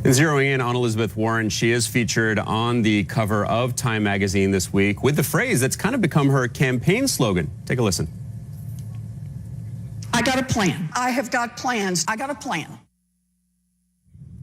And zeroing in on Elizabeth Warren, she is featured on the cover of Time Magazine this week with the phrase that's kind of become her campaign slogan. Take a listen. I got a plan. I have got plans. I got a plan.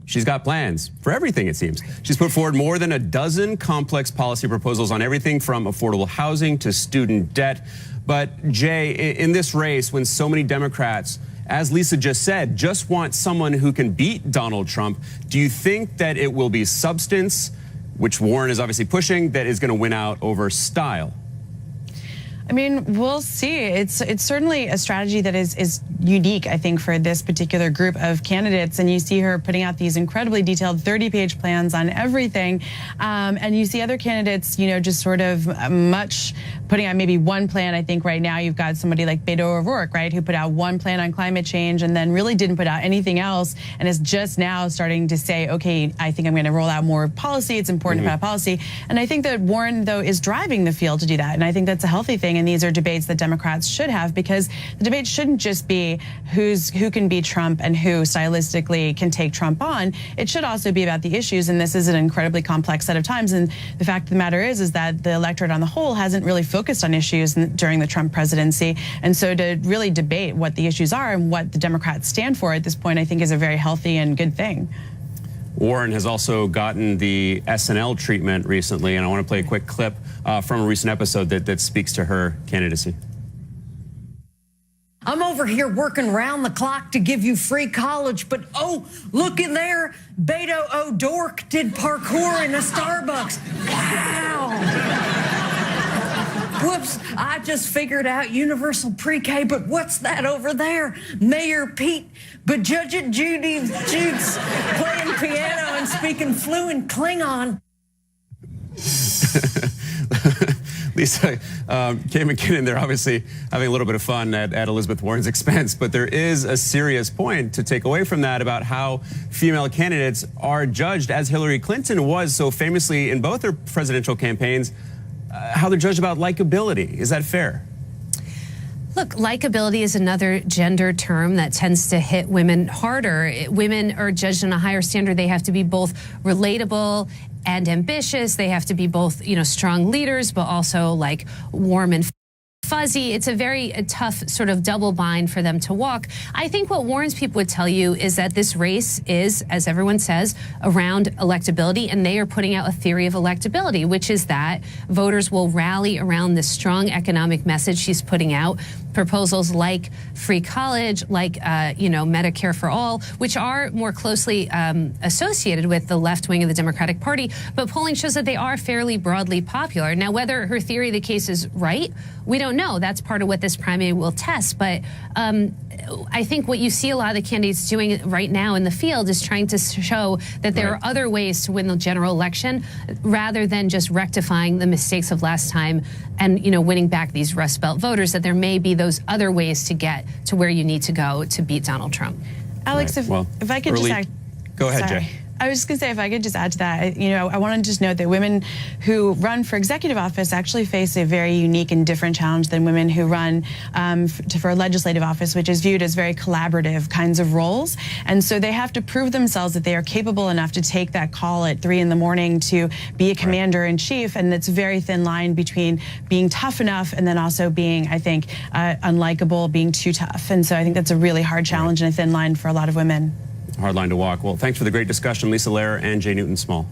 She's got plans for everything, it seems. She's put forward more than a dozen complex policy proposals on everything from affordable housing to student debt. But Jay, in this race, when so many Democrats, as Lisa just said, just want someone who can beat Donald Trump, do you think that it will be substance, which Warren is obviously pushing, that is going to win out over style? I mean, we'll see. It's certainly a strategy that is unique, I think, for this particular group of candidates. And you see her putting out these incredibly detailed 30-page plans on everything. And you see other candidates, you know, just sort of putting out maybe one plan. I think right now you've got somebody like Beto O'Rourke, right, who put out one plan on climate change and then really didn't put out anything else and is just now starting to say, okay, I think I'm going to roll out more policy. It's important to put out policy. And I think that Warren, though, is driving the field to do that. And I think that's a healthy thing. And these are debates that Democrats should have, because the debate shouldn't just be who can beat Trump and who stylistically can take Trump on. It should also be about the issues, and this is an incredibly complex set of times. And the fact of the matter is that the electorate on the whole hasn't really focused on issues during the Trump presidency. And so to really debate what the issues are and what the Democrats stand for at this point, I think is a very healthy and good thing. Warren has also gotten the SNL treatment recently, and I want to play a quick clip from a recent episode that speaks to her candidacy. I'm over here working round the clock to give you free college, but oh, look in there. Beto O'Rourke did parkour in a Starbucks. Wow. Whoops, I just figured out universal pre-K, but what's that over there? Mayor Pete Buttigieg Jude's playing piano and speaking fluent Klingon. Lisa, Kay McKinnon, they're obviously having a little bit of fun at Elizabeth Warren's expense, but there is a serious point to take away from that about how female candidates are judged, as Hillary Clinton was so famously in both her presidential campaigns, how they're judged about likability. Is that fair? Look, likability is another gender term that tends to hit women harder. Women are judged on a higher standard. They have to be both relatable and ambitious. They have to be both, you know, strong leaders, but also like warm and fuzzy. It's a very tough sort of double bind for them to walk. I think what Warren's people would tell you is that this race is, as everyone says, around electability, and they are putting out a theory of electability, which is that voters will rally around this strong economic message she's putting out. Proposals like free college, like you know, Medicare for all, which are more closely associated with the left wing of the Democratic Party. But polling shows that they are fairly broadly popular. Now, whether her theory of the case is right, we don't know. That's part of what this primary will test. But I think what you see a lot of the candidates doing right now in the field is trying to show that there are other ways to win the general election, rather than just rectifying the mistakes of last time and, you know, winning back these Rust Belt voters, that there may be those other ways to get to where you need to go to beat Donald Trump. Alex, if I could just go ahead, Jay. I was just going to say, if I could just add to that, you know, I want to just note that women who run for executive office actually face a very unique and different challenge than women who run for legislative office, which is viewed as very collaborative kinds of roles. And so they have to prove themselves that they are capable enough to take that call at 3 in the morning to be a commander in chief. And it's a very thin line between being tough enough and then also being, I think, unlikable, being too tough. And so I think that's a really hard challenge and a thin line for a lot of women. Hard line to walk. Well, thanks for the great discussion, Lisa Lehrer and Jay Newton-Small.